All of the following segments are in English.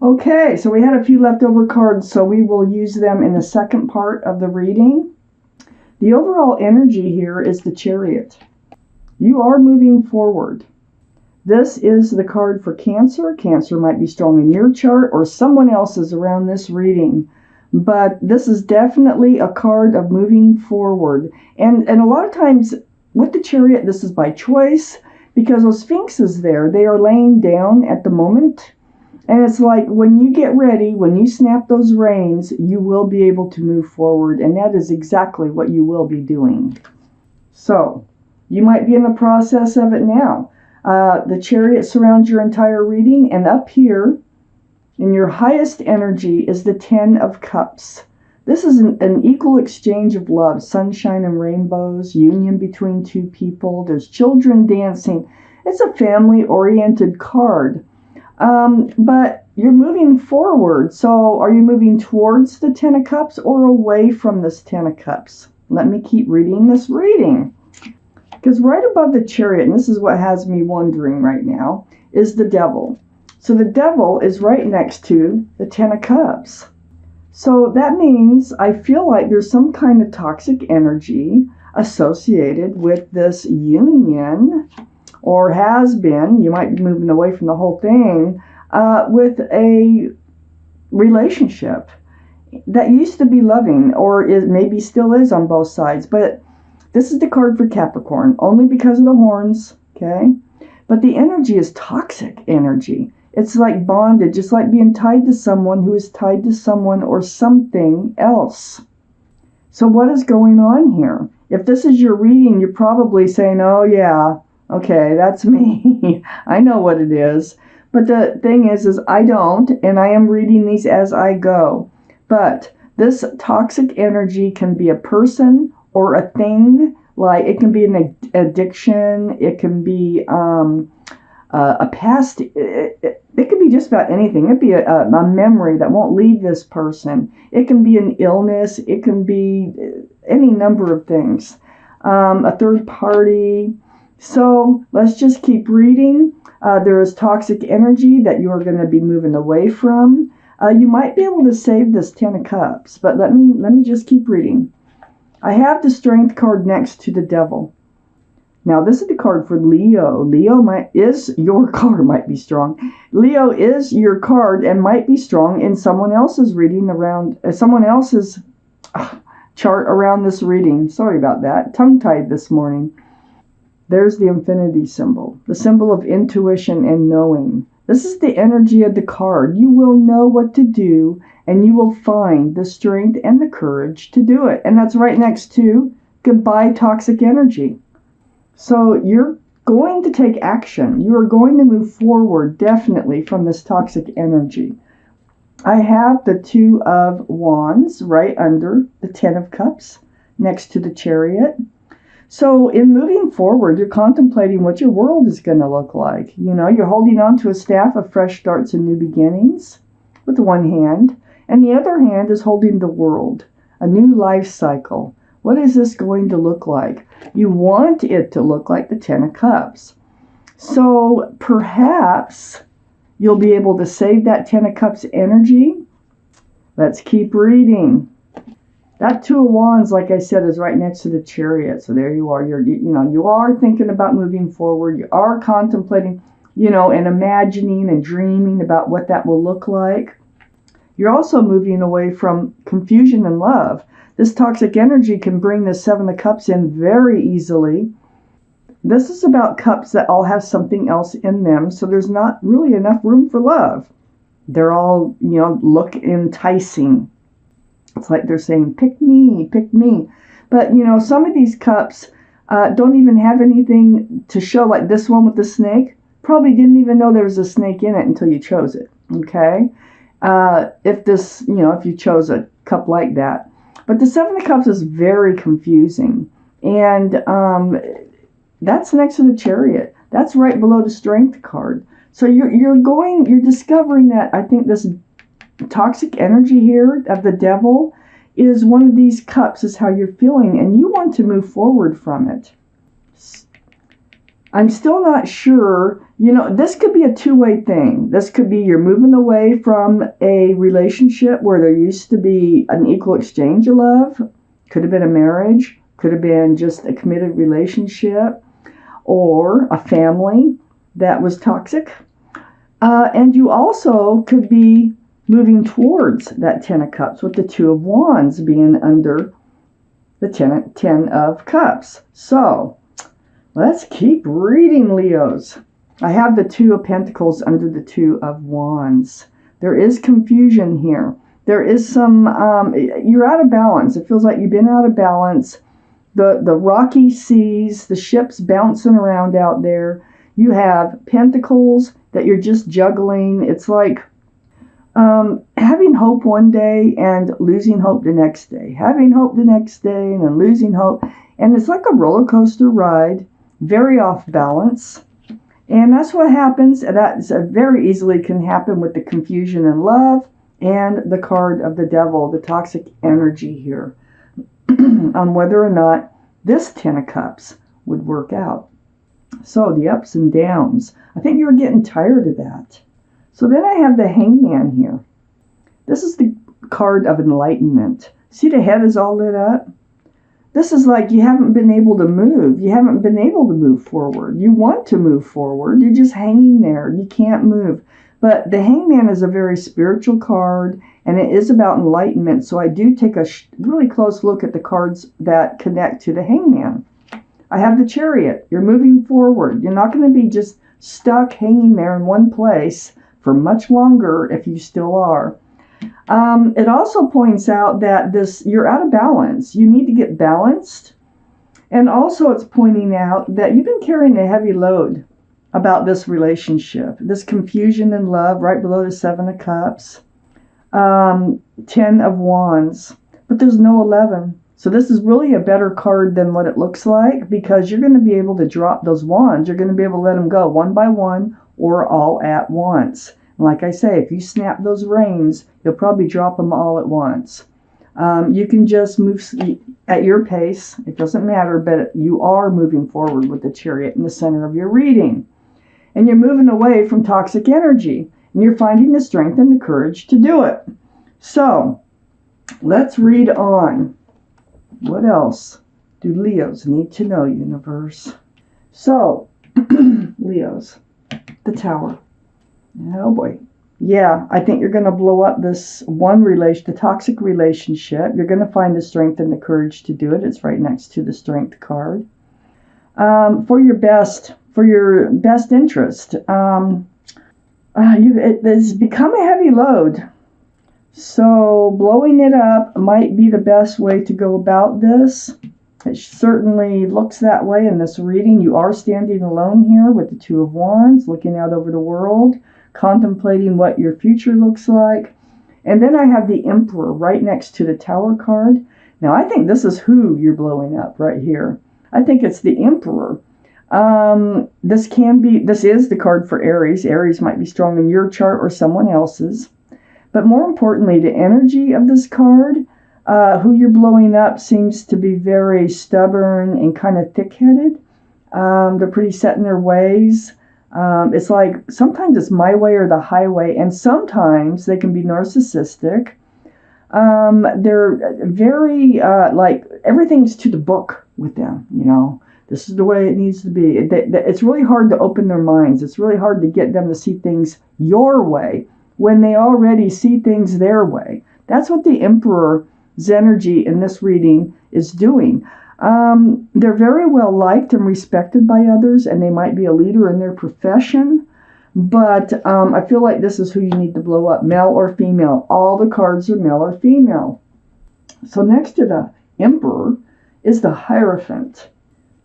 Okay, so we had a few leftover cards, so we will use them in the second part of the reading. The overall energy here is the Chariot. You are moving forward. This is the card for Cancer. Cancer might be strong in your chart or someone else's around this reading. But this is definitely a card of moving forward. And a lot of times with the Chariot, this is by choice because those Sphinxes there, they are laying down at the moment. And it's like when you get ready, when you snap those reins, you will be able to move forward. And that is exactly what you will be doing. So you might be in the process of it now. The Chariot surrounds your entire reading, and up here in your highest energy is the Ten of Cups. This is an equal exchange of love, sunshine and rainbows, union between two people. There's children dancing. It's a family-oriented card. But you're moving forward. So are you moving towards the Ten of Cups or away from this Ten of Cups? Let me keep reading this reading. Because right above the Chariot, and this is what has me wondering right now, is the Devil. So the Devil is right next to the Ten of Cups. So that means I feel like there's some kind of toxic energy associated with this union, or has been, you might be moving away from the whole thing, with a relationship that used to be loving, or maybe still is on both sides. But this is the card for Capricorn, only because of the horns, okay? But the energy is toxic energy. It's like bonded, just like being tied to someone who is tied to someone or something else. So what is going on here? If this is your reading, you're probably saying, oh yeah, okay, that's me. I know what it is. But the thing is I don't, and I am reading these as I go. But this toxic energy can be a person or a thing. Like it can be an addiction. It can be a past. It can be just about anything. It can be a memory that won't leave this person. It can be an illness. It can be any number of things. A third party. So let's just keep reading. There is toxic energy that you are going to be moving away from. You might be able to save this Ten of Cups, but let me just keep reading. I have the Strength card next to the Devil. Now this is the card for Leo. Leo is your card, might be strong. Leo is your card and might be strong in someone else's reading around, someone else's chart around this reading. Sorry about that. Tongue-tied this morning. There's the infinity symbol, the symbol of intuition and knowing. This is the energy of the card. You will know what to do, and you will find the strength and the courage to do it. And that's right next to goodbye toxic energy. So you're going to take action. You are going to move forward definitely from this toxic energy. I have the Two of Wands right under the Ten of Cups next to the Chariot. So in moving forward, you're contemplating what your world is going to look like. You know, you're holding on to a staff of fresh starts and new beginnings with one hand, and the other hand is holding the world, a new life cycle. What is this going to look like? You want it to look like the Ten of Cups. So perhaps you'll be able to save that Ten of Cups energy. Let's keep reading. That Two of Wands, like I said, is right next to the Chariot. So there you are. You are thinking about moving forward. You are contemplating, and imagining and dreaming about what that will look like. You're also moving away from confusion and love. This toxic energy can bring the Seven of Cups in very easily. This is about cups that all have something else in them, so there's not really enough room for love. They're all, look enticing. It's like they're saying, pick me, pick me. But, some of these cups don't even have anything to show, like this one with the snake. Probably didn't even know there was a snake in it until you chose it, okay? If you chose a cup like that. But the Seven of Cups is very confusing. And that's next to the Chariot. That's right below the Strength card. So you're discovering that I think this toxic energy here of the Devil is one of these cups, is how you're feeling, and you want to move forward from it. I'm still not sure. You know, this could be a two-way thing. This could be you're moving away from a relationship where there used to be an equal exchange of love. Could have been a marriage. Could have been just a committed relationship or a family that was toxic. And you also could be moving towards that Ten of Cups with the Two of Wands being under the Ten of Cups. So let's keep reading, Leos. I have the Two of Pentacles under the Two of Wands. There is confusion here. There is some, you're out of balance. It feels like you've been out of balance. The rocky seas, the ships bouncing around out there. You have pentacles that you're just juggling. It's like having hope one day and losing hope the next day. Having hope the next day and then losing hope. And it's like a roller coaster ride, very off balance. And that's what happens. That very easily can happen with the confusion in love and the card of the devil, the toxic energy here, on whether or not this Ten of Cups would work out. So the ups and downs. I think you're getting tired of that. So then I have the Hangman here. This is the card of enlightenment. See, the head is all lit up? This is like you haven't been able to move. You haven't been able to move forward. You want to move forward. You're just hanging there. You can't move. But the Hangman is a very spiritual card, and it is about enlightenment. So I do take a really close look at the cards that connect to the Hangman. I have the Chariot. You're moving forward. You're not going to be just stuck hanging there in one place for much longer if you still are. It also points out that you're out of balance. You need to get balanced. And also it's pointing out that you've been carrying a heavy load about this relationship. This confusion in love right below the Seven of Cups. 10 of Wands. But there's no 11. So this is really a better card than what it looks like because you're going to be able to drop those wands. You're going to be able to let them go one by one or all at once. Like I say, if you snap those reins, you'll probably drop them all at once. You can just move at your pace. It doesn't matter, but you are moving forward with the Chariot in the center of your reading. And you're moving away from toxic energy. And you're finding the strength and the courage to do it. So, let's read on. What else do Leos need to know, universe? So, Leos, the Tower. Oh boy. Yeah, I think you're going to blow up this the toxic relationship. You're going to find the strength and the courage to do it. It's right next to the Strength card. For your best interest. It's become a heavy load. So blowing it up might be the best way to go about this. It certainly looks that way in this reading. You are standing alone here with the Two of Wands, looking out over the world, contemplating what your future looks like. And then I have the Emperor right next to the Tower card. Now, I think this is who you're blowing up right here. I think it's the Emperor. This is the card for Aries. Aries might be strong in your chart or someone else's. But more importantly, the energy of this card, who you're blowing up seems to be very stubborn and kind of thick-headed. They're pretty set in their ways. It's like sometimes it's my way or the highway, and sometimes they can be narcissistic. They're very, like, everything's to the book with them, you know. This is the way it needs to be. It's really hard to open their minds. It's really hard to get them to see things your way when they already see things their way. That's what the Emperor's energy in this reading is doing. They're very well liked and respected by others, and they might be a leader in their profession. But I feel like this is who you need to blow up, male or female. All the cards are male or female. So next to the Emperor is the Hierophant.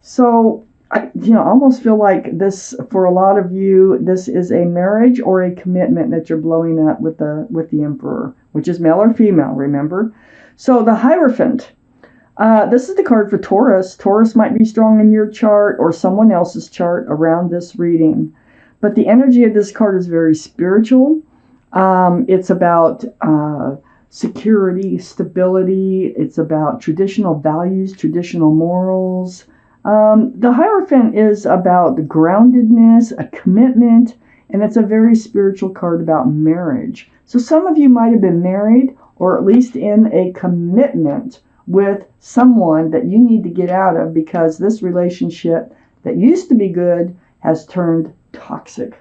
So I almost feel like this, for a lot of you, this is a marriage or a commitment that you're blowing up with the Emperor, which is male or female, remember? So the Hierophant, this is the card for Taurus. Taurus might be strong in your chart or someone else's chart around this reading. But the energy of this card is very spiritual. It's about security, stability. It's about traditional values, traditional morals. The Hierophant is about groundedness, a commitment, and it's a very spiritual card about marriage. So some of you might have been married or at least in a commitment with someone that you need to get out of because this relationship that used to be good has turned toxic.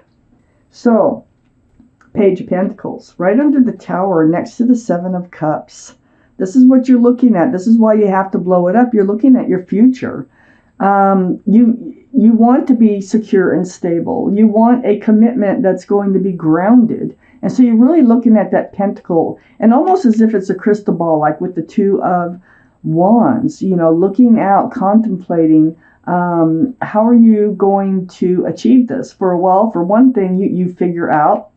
So, Page of Pentacles, right under the Tower next to the Seven of Cups. This is what you're looking at. This is why you have to blow it up. You're looking at your future. You want to be secure and stable. You want a commitment that's going to be grounded. And so you're really looking at that pentacle and almost as if it's a crystal ball, like with the Two of Wands, looking out, contemplating, how are you going to achieve this? For one thing, you figure out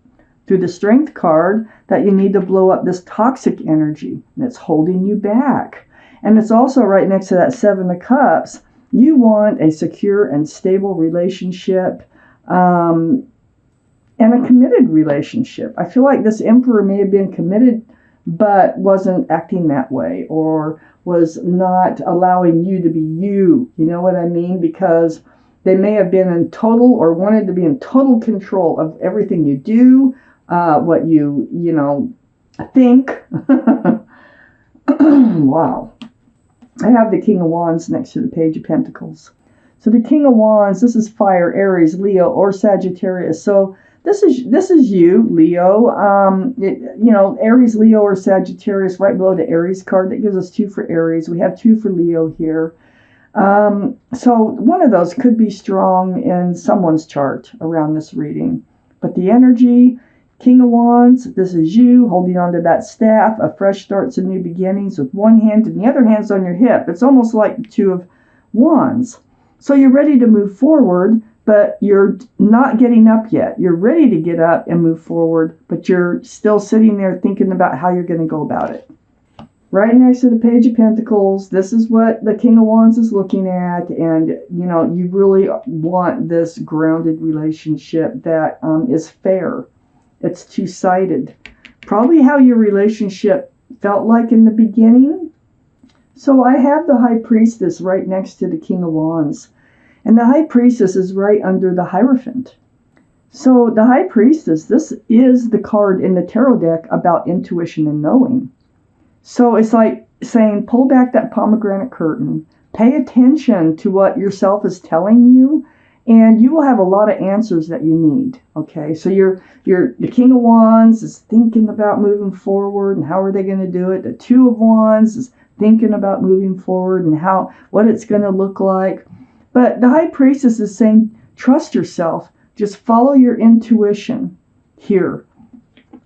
through the Strength card that you need to blow up this toxic energy that's holding you back. And it's also right next to that Seven of Cups. You want a secure and stable relationship and a committed relationship. I feel like this Emperor may have been committed but wasn't acting that way or was not allowing you to be you. You know what I mean? Because they may have been in total or wanted to be in total control of everything you do, what you think. Wow. I have the King of Wands next to the Page of Pentacles. So the King of Wands, this is fire, Aries, Leo, or Sagittarius. So this is you, Leo. Aries, Leo, or Sagittarius, right below the Aries card. That gives us 2 for Aries. We have 2 for Leo here. So one of those could be strong in someone's chart around this reading. But the energy, King of Wands, this is you holding onto that staff, a fresh starts and new beginnings with one hand and the other hand's on your hip. It's almost like the Two of Wands. So you're ready to move forward, but you're not getting up yet. You're ready to get up and move forward, but you're still sitting there thinking about how you're going to go about it. Right next to the Page of Pentacles, this is what the King of Wands is looking at, and you really want this grounded relationship that is fair. It's two-sided. Probably how your relationship felt like in the beginning. So I have the High Priestess right next to the King of Wands. And the High Priestess is right under the Hierophant. So the High Priestess, this is the card in the tarot deck about intuition and knowing. So it's like saying, pull back that pomegranate curtain. Pay attention to what yourself is telling you. And you will have a lot of answers that you need. Okay, so the King of Wands is thinking about moving forward and how are they going to do it. The Two of Wands is thinking about moving forward and what it's going to look like. But the High Priestess is saying, trust yourself. Just follow your intuition here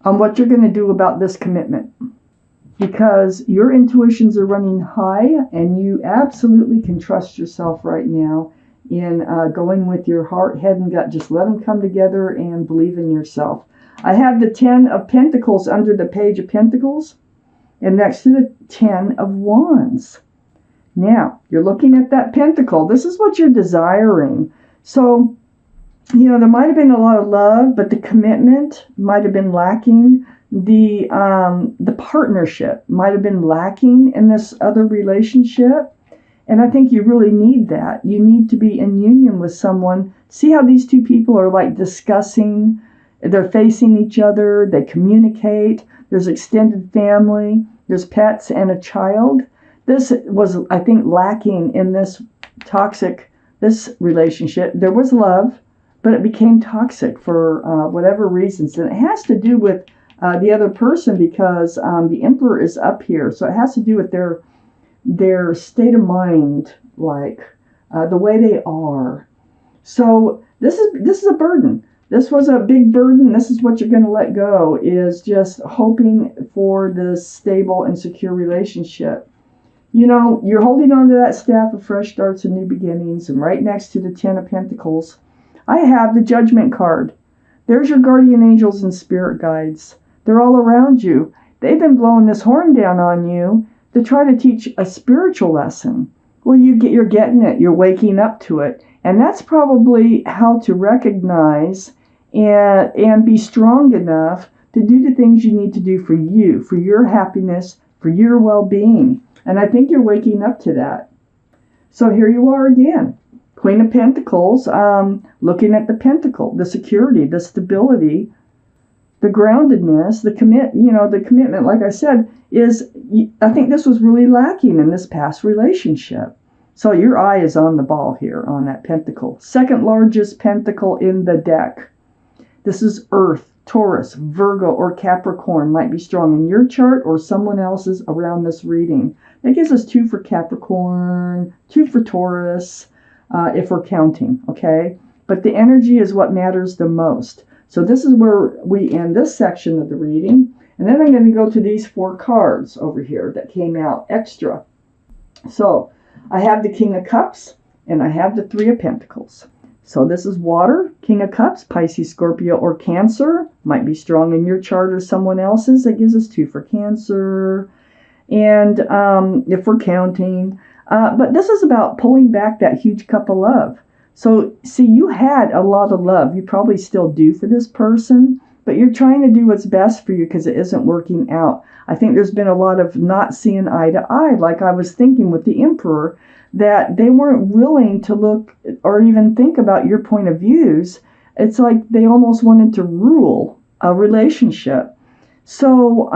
on what you're going to do about this commitment. Because your intuitions are running high and you absolutely can trust yourself right now in going with your heart, head, and gut. Just let them come together and believe in yourself. I have the 10 of Pentacles under the Page of Pentacles and next to the 10 of Wands. Now, you're looking at that pentacle. This is what you're desiring. So, there might have been a lot of love, but the commitment might have been lacking. The partnership might have been lacking in this other relationship. And I think you really need that. You need to be in union with someone. See how these two people are like discussing. They're facing each other. They communicate. There's extended family. There's pets and a child. This was, I think, lacking in this relationship. There was love, but it became toxic for whatever reasons. And it has to do with the other person because the Emperor is up here. So it has to do with their state of mind, like the way they are. So this is a burden. This was a big burden. This is what you're going to let go, is just hoping for this stable and secure relationship. You're holding on to that staff of fresh starts and new beginnings, and right next to the 10 of Pentacles, I have the Judgment card. There's your guardian angels and spirit guides. They're all around you. They've been blowing this horn down on you to try to teach a spiritual lesson. Well, you're getting it. You're waking up to it. And that's probably how to recognize and be strong enough to do the things you need to do for you, for your happiness, for your well-being. And I think you're waking up to that. So here you are again. Queen of Pentacles, looking at the pentacle, the security, the stability, the groundedness, the commitment, like I said, is, I think this was really lacking in this past relationship. So your eye is on the ball here on that pentacle. Second largest pentacle in the deck. This is Earth, Taurus, Virgo, or Capricorn might be strong in your chart or someone else's around this reading. That gives us 2 for Capricorn, 2 for Taurus, if we're counting, okay? But the energy is what matters the most. So this is where we end this section of the reading. And then I'm going to go to these 4 cards over here that came out extra. So I have the King of Cups and I have the 3 of Pentacles. So this is water, King of Cups, Pisces, Scorpio, or Cancer. Might be strong in your chart or someone else's. That gives us 2 for Cancer. And if we're counting. But this is about pulling back that huge cup of love. So, see, you had a lot of love. You probably still do for this person, but you're trying to do what's best for you because it isn't working out. I think there's been a lot of not seeing eye to eye, like I was thinking with the Emperor, that they weren't willing to look or even think about your point of views. It's like they almost wanted to rule a relationship. So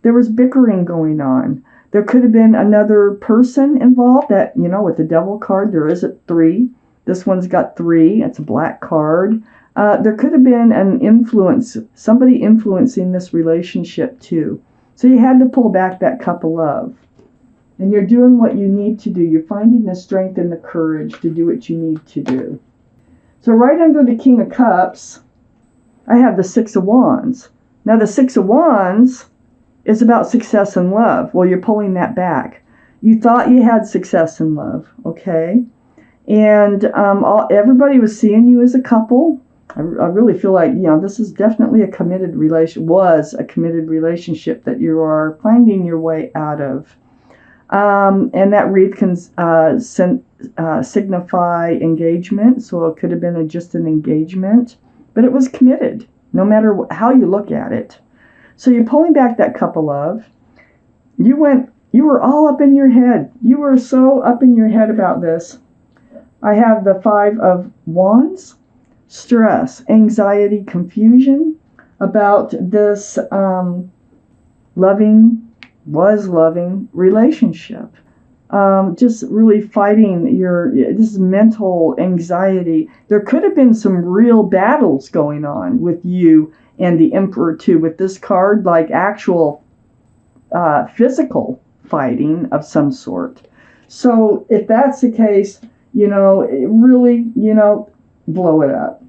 there was bickering going on. There could have been another person involved that, with the Devil card, there is a 3. This one's got 3. It's a black card. There could have been an influence, somebody influencing this relationship too. So you had to pull back that cup of love. And you're doing what you need to do. You're finding the strength and the courage to do what you need to do. So right under the King of Cups, I have the 6 of Wands. Now the 6 of Wands is about success in love. Well, you're pulling that back. You thought you had success in love, okay? And everybody was seeing you as a couple. I really feel like, this is definitely a committed relationship that you are finding your way out of. And that wreath can signify engagement, so it could have been just an engagement, but it was committed, no matter how you look at it. So you're pulling back that cup of love. You were all up in your head. You were so up in your head about this. I have the 5 of Wands, stress, anxiety, confusion about this loving relationship. Just really fighting this mental anxiety. There could have been some real battles going on with you and the Emperor too, with this card, like actual physical fighting of some sort. So if that's the case, really, blow it up.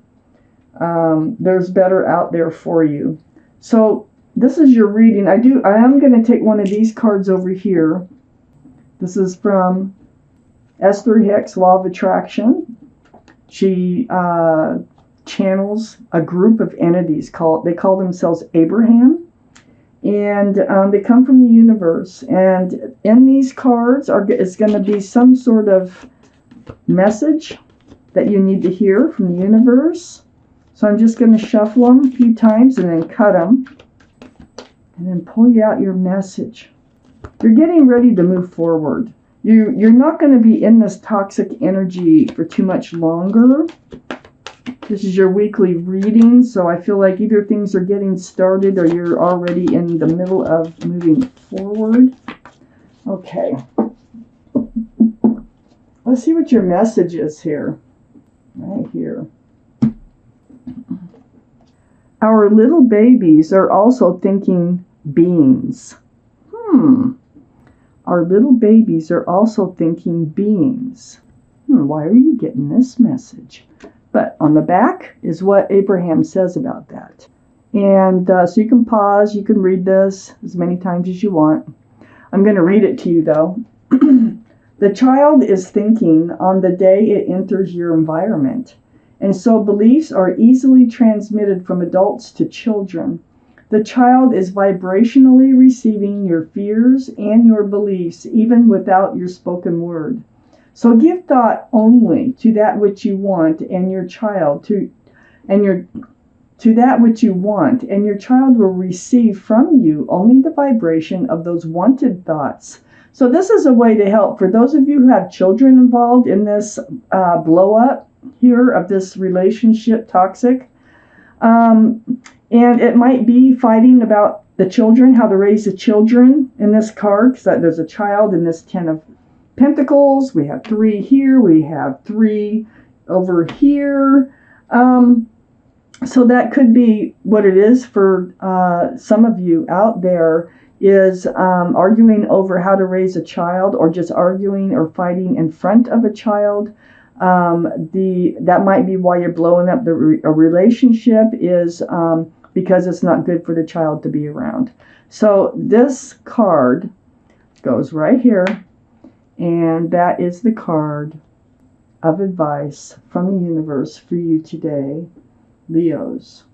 There's better out there for you. So this is your reading. I am going to take one of these cards over here. This is from Esther Hicks, Law of Attraction. She channels a group of entities they call themselves Abraham. And they come from the universe. And in these cards is going to be some sort of message that you need to hear from the universe. So I'm just going to shuffle them a few times and then cut them. And then pull you out your message. You're getting ready to move forward. You're not going to be in this toxic energy for too much longer. This is your weekly reading, so I feel like either things are getting started or you're already in the middle of moving forward. Okay. Let's see what your message is here. Right here. Our little babies are also thinking beings. Our little babies are also thinking beings. Why are you getting this message? But on the back is what Abraham says about that. And so you can pause, you can read this as many times as you want. I'm going to read it to you though. The child is thinking on the day it enters your environment. And so beliefs are easily transmitted from adults to children. The child is vibrationally receiving your fears and your beliefs even without your spoken word. So give thought only to that which you want and your child to that which you want, and your child will receive from you only the vibration of those wanted thoughts. So this is a way to help for those of you who have children involved in this blow up here of this relationship toxic. And it might be fighting about the children, how to raise the children in this card, because there's a child in this 10 of Pentacles. We have 3 here. We have 3 over here. So that could be what it is for some of you out there, is arguing over how to raise a child, or just arguing or fighting in front of a child. That might be why you're blowing up a relationship, is because it's not good for the child to be around. So this card goes right here, and that is the card of advice from the universe for you today, Leos.